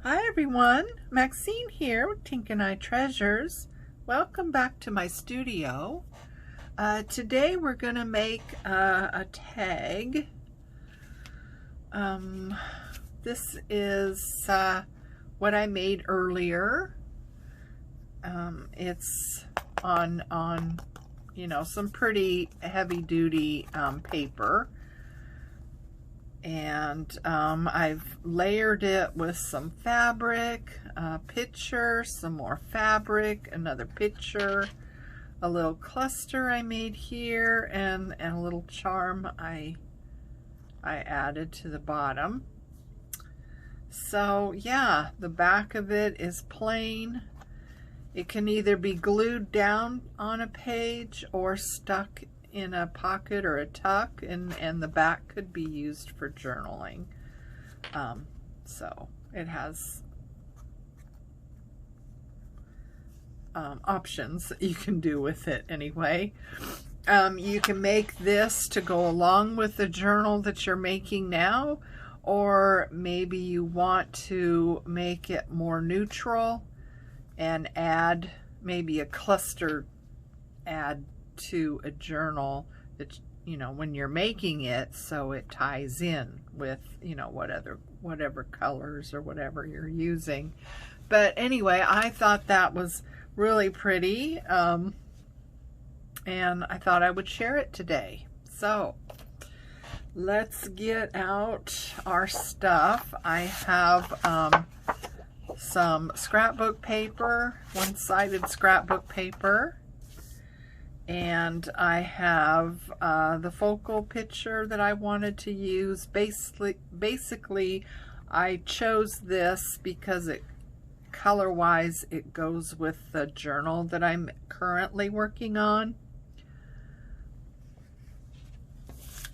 Hi everyone, Maxine here with Tink and I Treasures. Welcome back to my studio. Today we're going to make a tag. This is what I made earlier. It's on some pretty heavy duty paper. And I've layered it with some fabric, a picture, some more fabric, another picture, a little cluster I made here, and a little charm I added to the bottom. So yeah, the back of it is plain. It can either be glued down on a page or stuck in a pocket or a tuck, and the back could be used for journaling. So it has options that you can do with it anyway. You can make this to go along with the journal that you're making now, or maybe you want to make it more neutral and add maybe a cluster add to a journal that when you're making it, so it ties in with whatever colors or whatever you're using. But anyway, I thought that was really pretty, and I thought I would share it today. So let's get out our stuff. I have some scrapbook paper, one-sided scrapbook paper. And I have the focal picture that I wanted to use. Basically, I chose this because color-wise, it goes with the journal that I'm currently working on.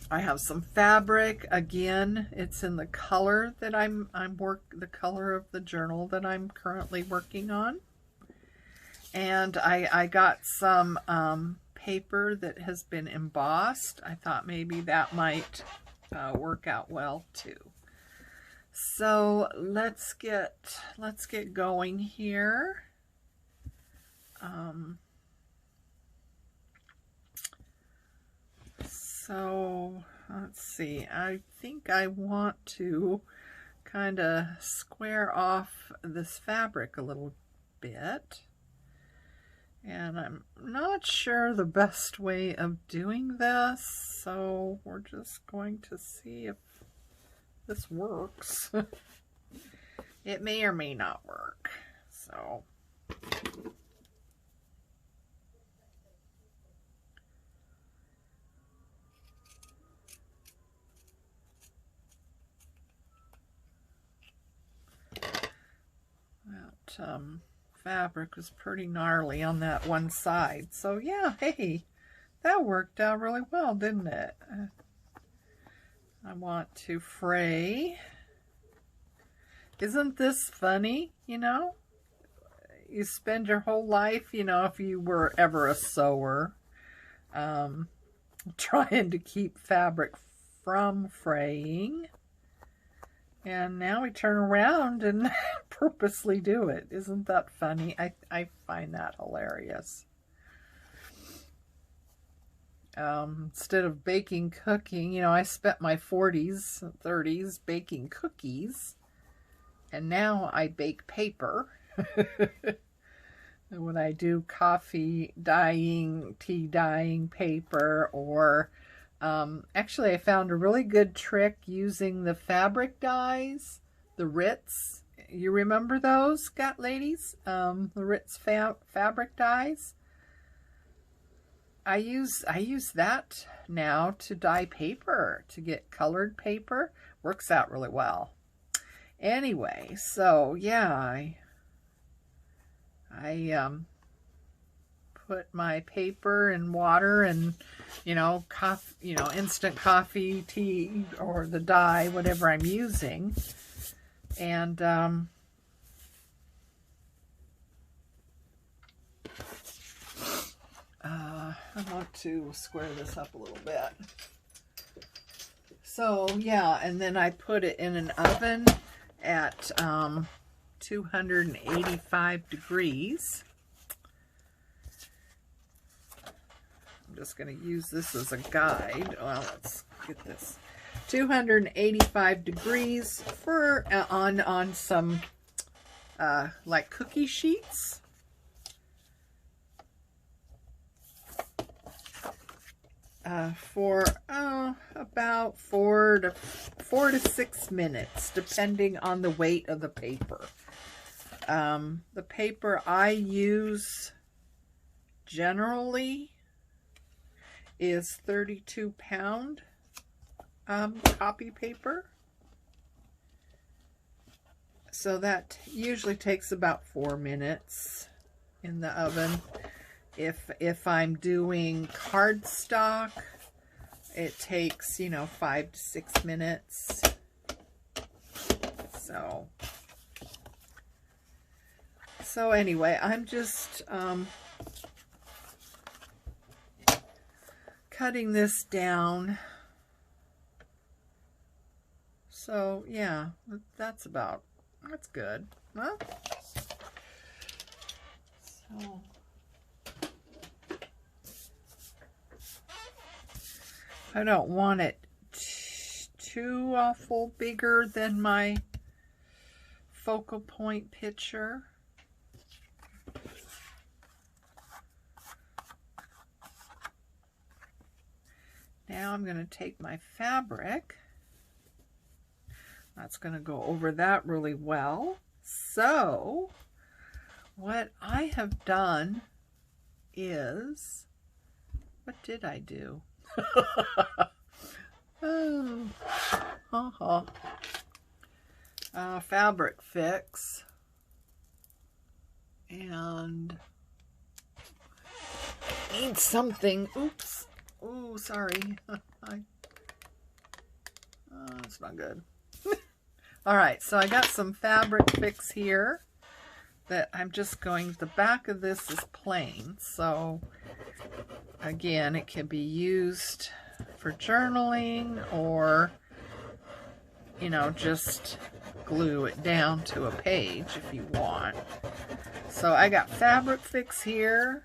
I have some fabric. Again, it's in the color that the color of the journal that I'm currently working on. And I got some paper that has been embossed. I thought maybe that might work out well too. So let's get going here. So let's see. I think I want to kind of square off this fabric a little bit. And I'm not sure the best way of doing this, so we're just going to see if this works. It may or may not work. So that fabric was pretty gnarly on that one side. So yeah, hey, that worked out really well, didn't it? I want to fray. Isn't this funny? You spend your whole life, if you were ever a sewer, trying to keep fabric from fraying. And now we turn around and purposely do it. Isn't that funny? I find that hilarious. Instead of cooking, I spent my 40s and 30s baking cookies. And now I bake paper. And when I do coffee dyeing, tea dyeing paper, or actually, I found a really good trick using the fabric dyes, the Ritz. You remember those, ladies? The Ritz fabric dyes. I use that now to dye paper, to get colored paper. Works out really well. Anyway, so yeah, I put my paper in water and instant coffee, tea, or the dye, whatever I'm using, and I want to square this up a little bit. So yeah, and then I put it in an oven at 285 degrees. I'm just going to use this as a guide. Well, let's get this. 285 degrees for on some like cookie sheets. For about 4 to 6 minutes, depending on the weight of the paper. The paper I use generally is 32-pound copy paper. So that usually takes about 4 minutes in the oven. If I'm doing cardstock, it takes, 5 to 6 minutes. So anyway, I'm just cutting this down. So yeah, that's good. Huh? So I don't want it too awful bigger than my focal point picture. Now I'm going to take my fabric. That's going to go over that really well. So what I have done is, what did I do? Fabric fix, and need something. Oops. Oh, sorry. It's not good. All right, so I got some fabric fix here that I'm just going, the back of this is plain, so again, it can be used for journaling or, just glue it down to a page if you want. So I got fabric fix here.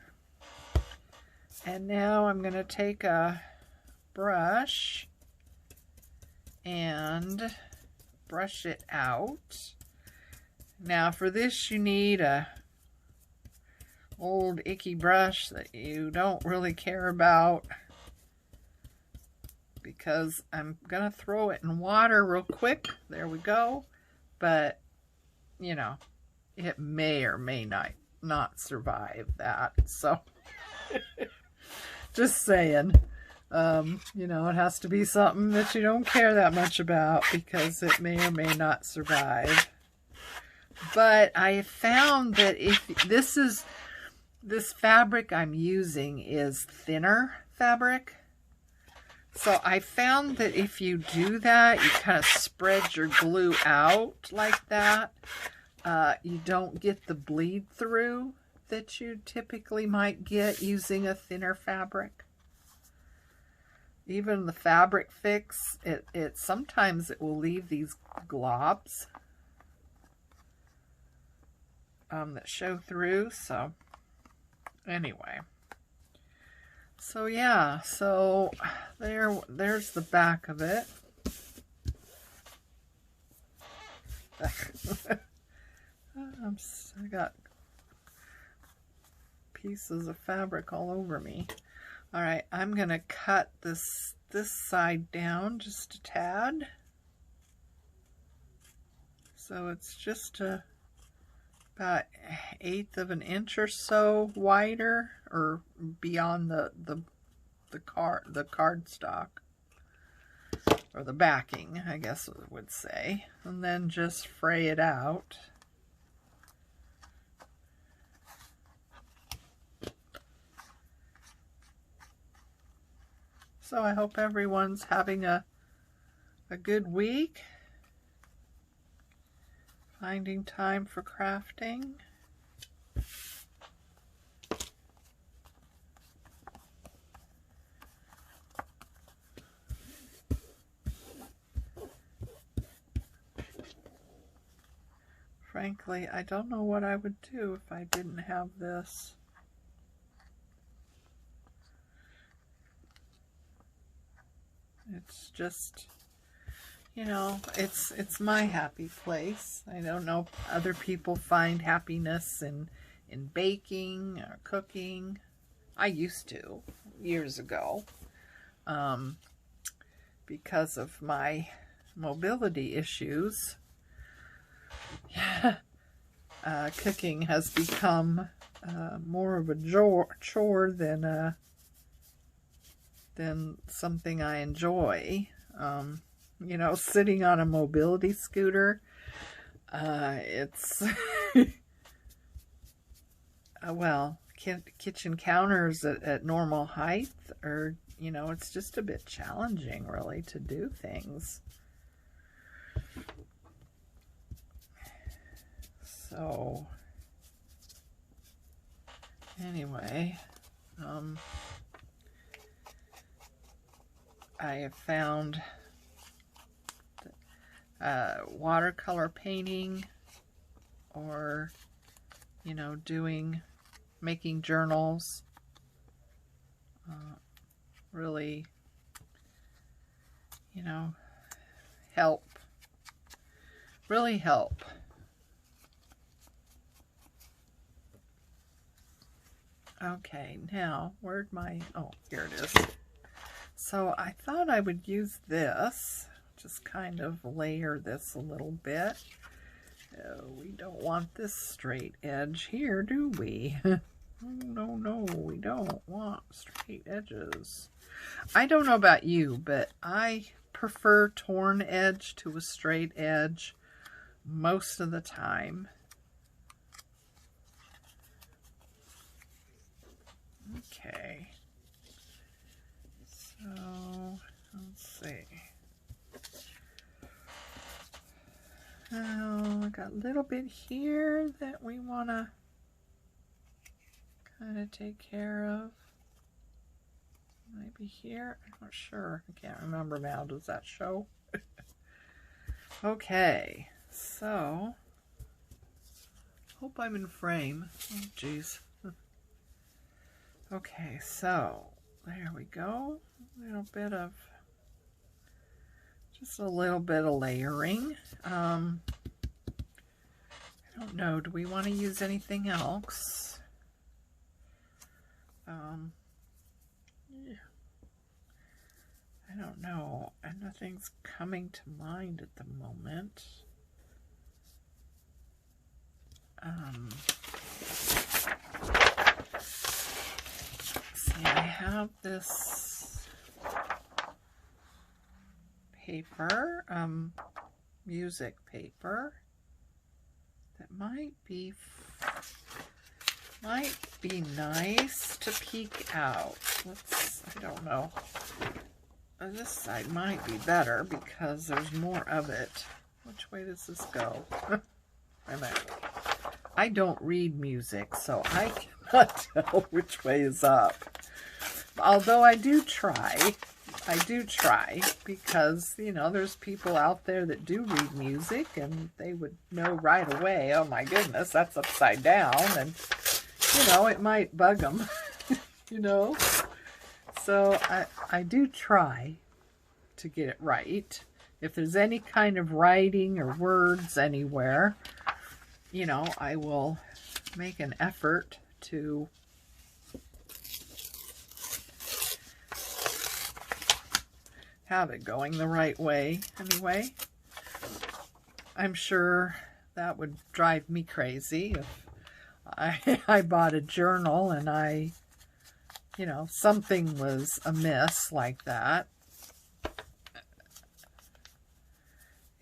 And now I'm going to take a brush and brush it out. Now for this you need a old icky brush that you don't really care about, because I'm going to throw it in water real quick. There we go. But, it may or may not survive that. So... Just saying, it has to be something that you don't care that much about, because it may or may not survive. But I found that if this fabric I'm using is thinner fabric. So I found that if you do that, you kind of spread your glue out like that, you don't get the bleed through that you typically might get using a thinner fabric. Even the fabric fix, it sometimes it will leave these globs that show through. So anyway, so yeah, so there's the back of it. I got pieces of fabric all over me. All right, I'm gonna cut this side down just a tad, so it's just about 1/8 of an inch or so wider, or beyond the cardstock, or the backing, I guess it would say, and then just fray it out. So I hope everyone's having a good week, finding time for crafting. frankly, I don't know what I would do if I didn't have this. It's just, you know, it's my happy place. I don't know if other people find happiness in baking or cooking. I used to years ago, because of my mobility issues. Cooking has become more of a chore than something I enjoy. You know, sitting on a mobility scooter, it's well, kitchen counters at normal height, or you know, it's just a bit challenging really to do things. So anyway, I have found watercolor painting, or you know, making journals, really, you know, really help. Okay, now, where'd my, oh, here it is. So I thought I would use this, just kind of layer this a little bit. We don't want this straight edge here, do we? No, we don't want straight edges. I don't know about you, but I prefer torn edge to a straight edge most of the time. Okay, so let's see. Oh, I got a little bit here that we want to kind of take care of. Maybe here, I'm not sure. I can't remember now. Does that show? Okay, so hope I'm in frame. Oh, geez. Okay, so there we go. Just a little bit of layering. I don't know. Do we want to use anything else? Yeah. I don't know. And nothing's coming to mind at the moment. See, I have this paper, music paper, that might be nice to peek out. I don't know. This side might be better because there's more of it. Which way does this go? I don't read music, so I cannot tell which way is up. Although I do try because, you know, there's people out there that do read music and they would know right away, oh my goodness, that's upside down, and, you know, it might bug them, you know. So I do try to get it right. If there's any kind of writing or words anywhere, you know, I will make an effort to have it going the right way anyway. I'm sure that would drive me crazy if I bought a journal and you know, something was amiss like that.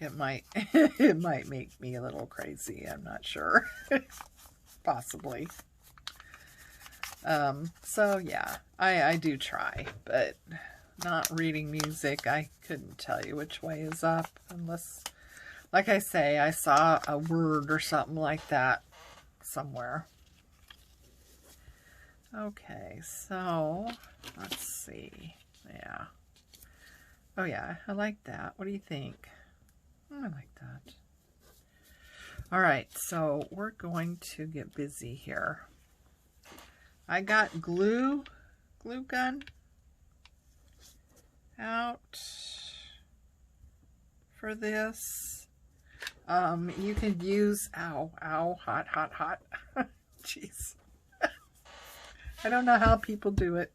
It might make me a little crazy. I'm not sure. Possibly. So yeah, I do try, but not reading music, I couldn't tell you which way is up unless, like I say, I saw a word or something like that somewhere. Okay, so let's see. Yeah. Oh yeah, I like that. What do you think? I like that. All right, so we're going to get busy here. I got glue gun out for this. You can use, ow, hot. Jeez. I don't know how people do it.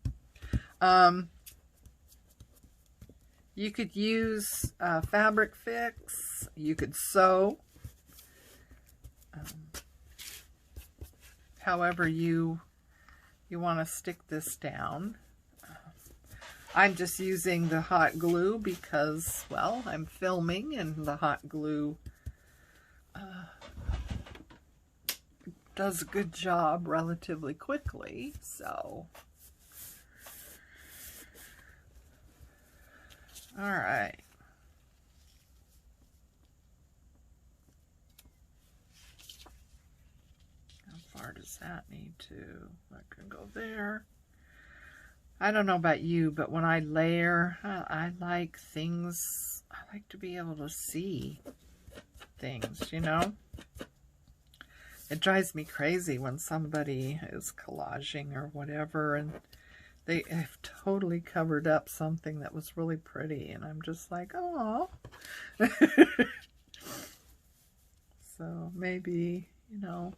You could use fabric fix. You could sew. However you want to stick this down. I'm just using the hot glue because, well, I'm filming and the hot glue does a good job relatively quickly, so. All right. How far does that need to? That can go there. I don't know about you, but when I layer, I like things, I like to be able to see things, you know? It drives me crazy when somebody is collaging or whatever and they have totally covered up something that was really pretty, and I'm just like, oh. So maybe, you know,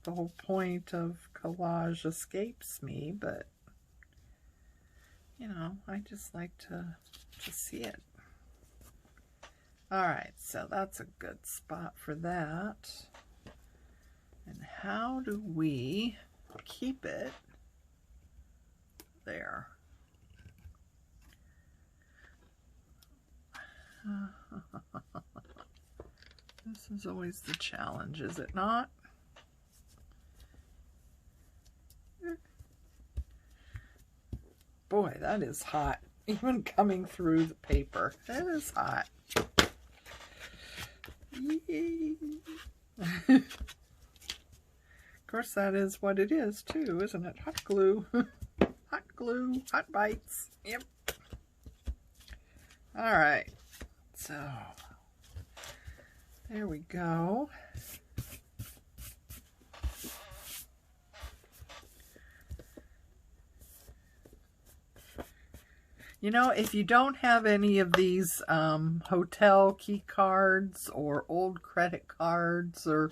the whole point of collage escapes me, but, you know, I just like to see it. All right, so that's a good spot for that. And how do we keep it there? This is always the challenge, is it not? Boy, that is hot. Even coming through the paper. That is hot. Yay. Of course, that is what it is, too, isn't it? Hot glue. Hot glue. Hot bites. Yep. All right. So, there we go. You know, if you don't have any of these hotel key cards or old credit cards or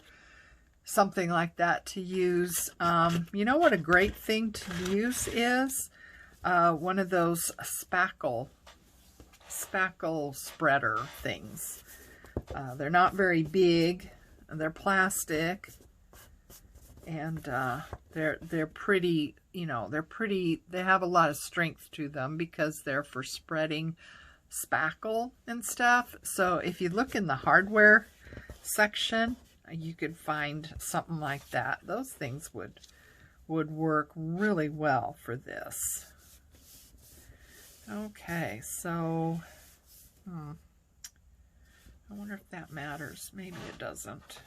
something like that to use, you know what a great thing to use is? One of those spackle spreader things. They're not very big, and they're plastic, and they're pretty, you know, they have a lot of strength to them because they're for spreading spackle and stuff. So if you look in the hardware section, you could find something like that. Those things would work really well for this. Okay, so I wonder if that matters. Maybe it doesn't.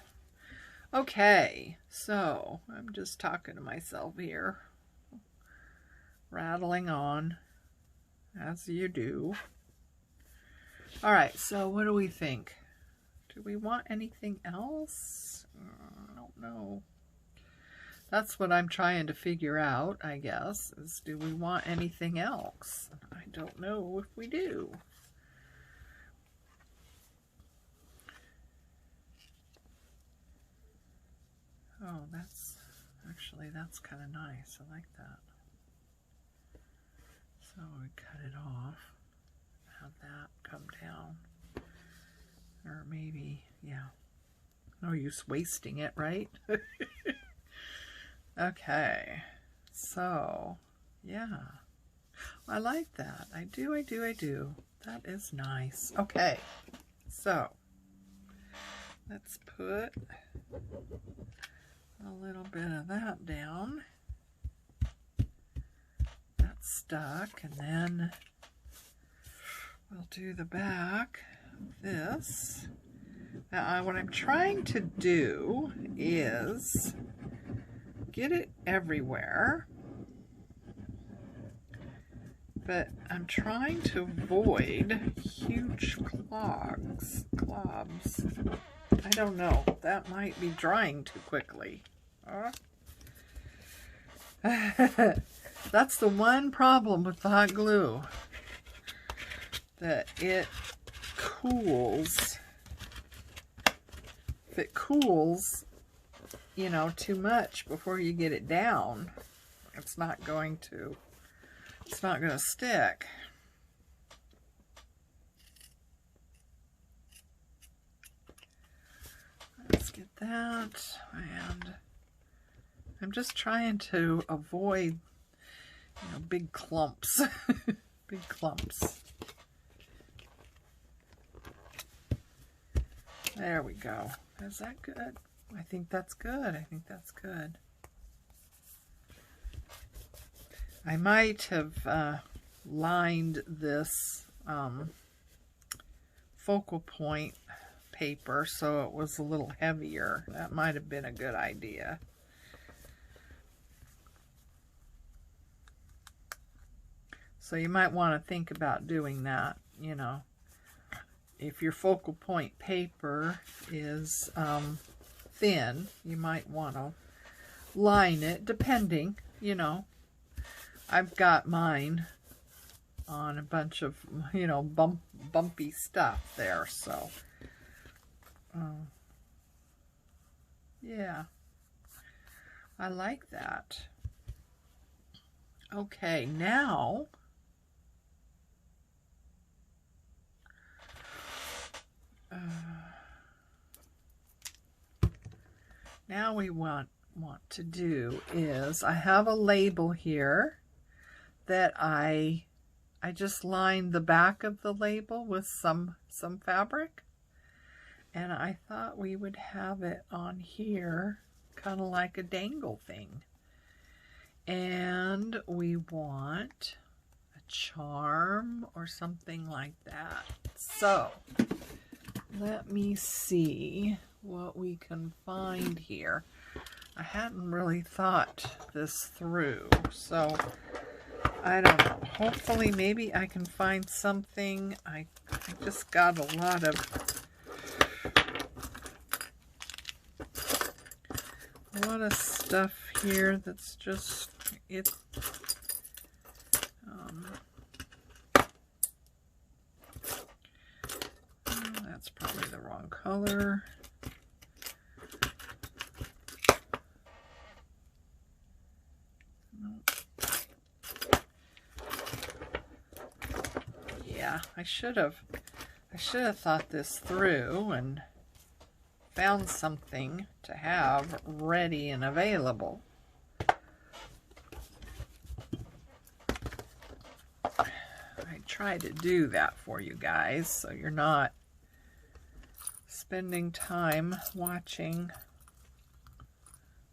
Okay, so I'm just talking to myself here, rattling on, as you do. All right, so what do we think? Do we want anything else? I don't know. That's what I'm trying to figure out, I guess, is do we want anything else? I don't know if we do. Oh, that's kind of nice. I like that. So we cut it off, have that come down. Or maybe, yeah. No use wasting it, right? Okay. So, yeah. I like that. I do. That is nice. Okay. So, let's put a little bit of that down. That's stuck, and then we'll do the back of this. Now, what I'm trying to do is get it everywhere, but I'm trying to avoid huge clogs. I don't know. That might be drying too quickly. That's the one problem with the hot glue. That it cools. If it cools, you know, too much before you get it down, it's not going to stick. Let's get that, and I'm just trying to avoid, you know, big clumps. Big clumps. There we go. Is that good? I think that's good. I think that's good. I might have lined this focal point paper so it was a little heavier. That might have been a good idea. So you might want to think about doing that, you know. If your focal point paper is thin, you might want to line it, depending, you know. I've got mine on a bunch of, you know, bumpy stuff there, so yeah, I like that. Okay, now now we want to do is, I have a label here that I just lined the back of the label with some fabric, and I thought we would have it on here kind of like a dangle thing. And we want a charm or something like that. So let me see what we can find here. I hadn't really thought this through, so I don't know. Hopefully maybe I can find something. I just got a lot of stuff here that's just that's probably the wrong color. Nope. Yeah, I should have thought this through and found something to have ready and available. I try to do that for you guys so you're not spending time watching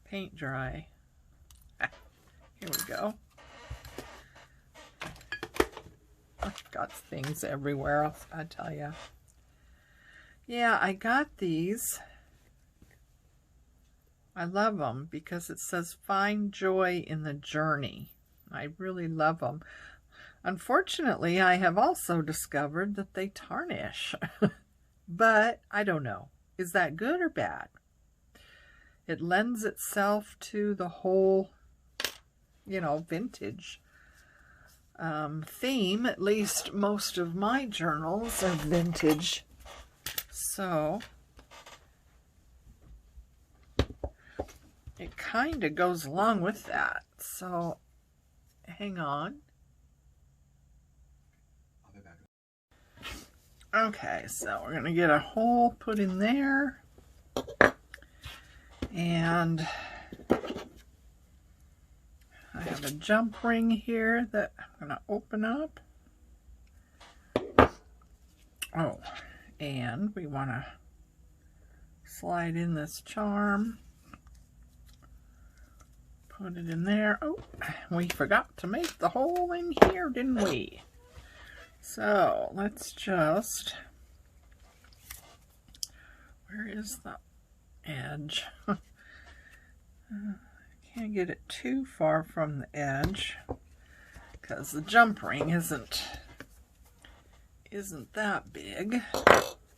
paint dry. Here we go. I've got things everywhere, I tell you. Yeah, I got these. I love them because it says find joy in the journey. I really love them. Unfortunately, I have also discovered that they tarnish. But I don't know. Is that good or bad? It lends itself to the whole, you know, vintage theme. At least most of my journals are vintage. So it kind of goes along with that. So hang on. I'll be back. Okay, so we're going to get a hole put in there. And I have a jump ring here that I'm going to open up. Oh, and we want to slide in this charm. Put it in there. Oh, we forgot to make the hole in here, didn't we? So let's just, where is the edge? Can't get it too far from the edge because the jump ring isn't that big.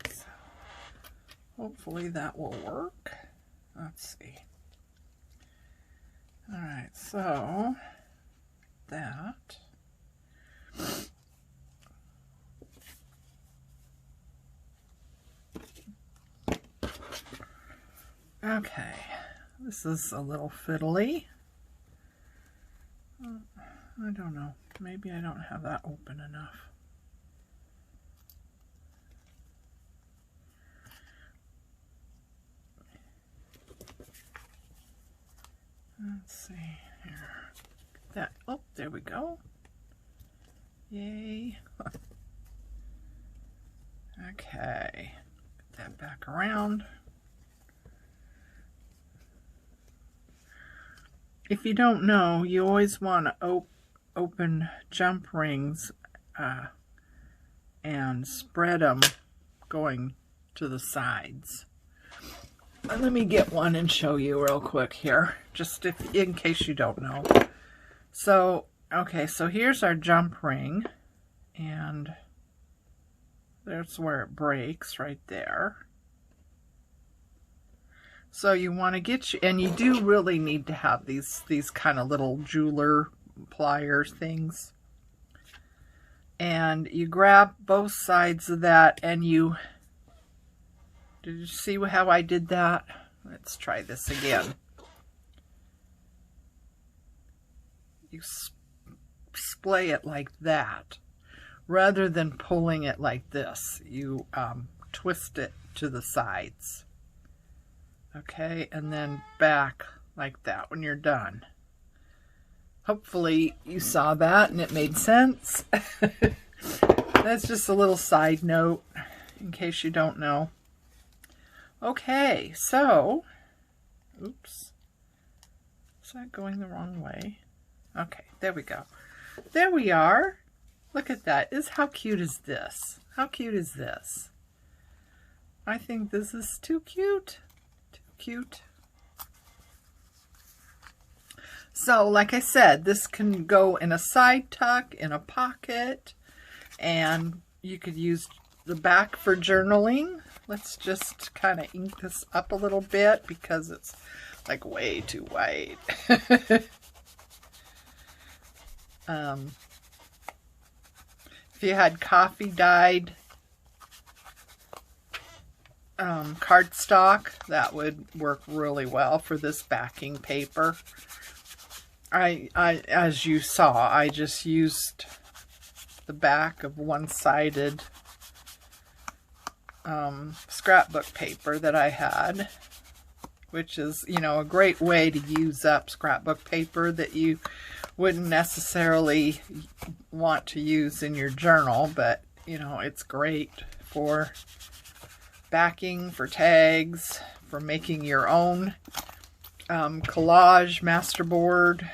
So hopefully that will work. Let's see. All right, so that. Okay, this is a little fiddly. I don't know. Maybe I don't have that open enough. Let's see here. That, oh, there we go. Yay. Okay. Get that back around. If you don't know, you always want to open jump rings and spread them going to the sides. Let me get one and show you real quick here, just in case you don't know. So, okay, so here's our jump ring, and that's where it breaks right there. So you want to get and you do really need to have these kind of little jeweler pliers things. And you grab both sides of that, and you, did you see how I did that? Let's try this again. You splay it like that, rather than pulling it like this. You twist it to the sides. Okay, and then back like that when you're done. Hopefully you saw that and it made sense. That's just a little side note in case you don't know. Okay, so, oops, is that going the wrong way? Okay, there we go. There we are. Look at that. How cute is this? How cute is this? I think this is too cute. Cute. So like I said, this can go in a side tuck, in a pocket, and you could use the back for journaling. Let's just kind of ink this up a little bit because it's like way too white. If you had coffee dyed cardstock, that would work really well for this backing paper. As you saw, I just used the back of one-sided scrapbook paper that I had, which is, you know, a great way to use up scrapbook paper that you wouldn't necessarily want to use in your journal, but, you know, it's great for backing, for tags, for making your own collage masterboard,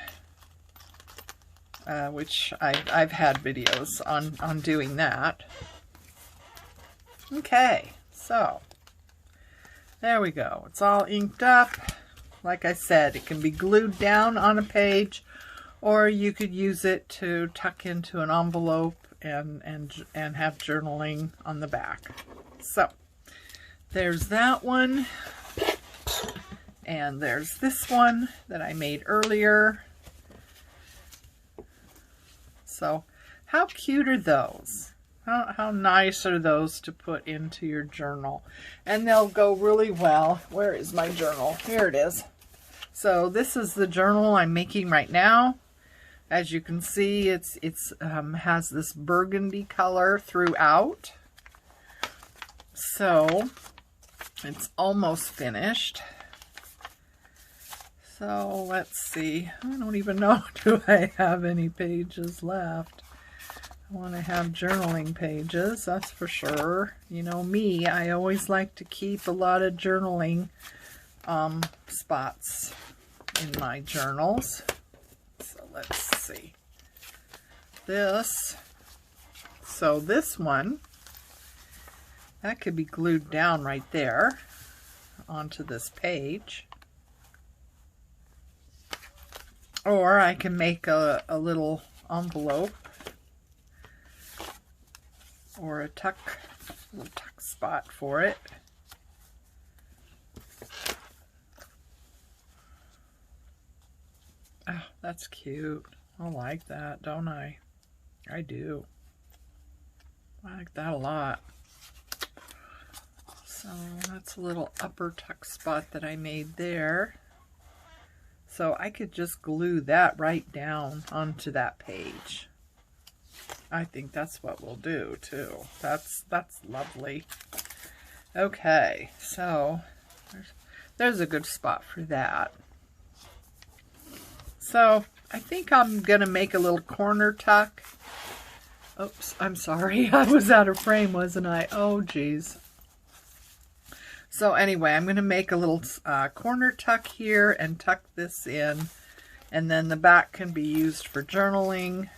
which I've had videos on doing that. Okay, so there we go. It's all inked up. Like I said, it can be glued down on a page, or you could use it to tuck into an envelope and have journaling on the back. So there's that one, and there's this one that I made earlier. So how cute are those? How nice are those to put into your journal? And they'll go really well. Where is my journal? Here it is. So this is the journal I'm making right now. As you can see, it's has this burgundy color throughout. So it's almost finished. So let's see. I don't even know, do I have any pages left? I want to have journaling pages, that's for sure. You know me, I always like to keep a lot of journaling spots in my journals. So let's see. So this one, that could be glued down right there onto this page. Or I can make a little envelope or a little tuck spot for it. That's cute. I like that, don't I? I do. I like that a lot. So that's a little upper tuck spot that I made there. So I could just glue that right down onto that page. I think that's what we'll do too. That's lovely. Okay, so there's a good spot for that. So I think I'm gonna make a little corner tuck. Oops, I'm sorry. I was out of frame, wasn't I? Oh, geez. So anyway, I'm going to make a little corner tuck here and tuck this in. And then the back can be used for journaling.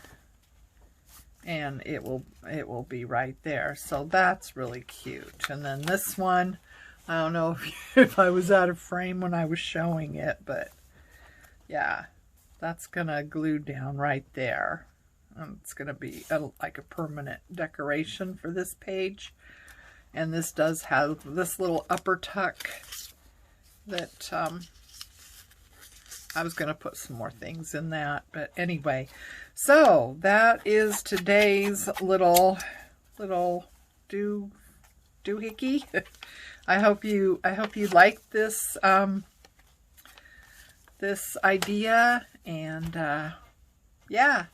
And it will be right there. So that's really cute. And then this one, I don't know if I was out of frame when I was showing it. But yeah, that's going to glue down right there. And it's going to be like a permanent decoration for this page. And this does have this little upper tuck that I was going to put some more things in that. But anyway, so that is today's little doohickey. I hope you like this this idea, and yeah,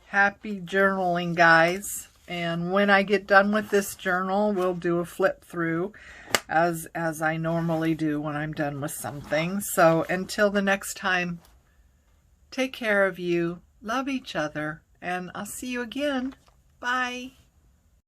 happy journaling, guys. And when I get done with this journal, we'll do a flip through as I normally do when I'm done with something. So until the next time, take care of you, love each other, and I'll see you again. Bye.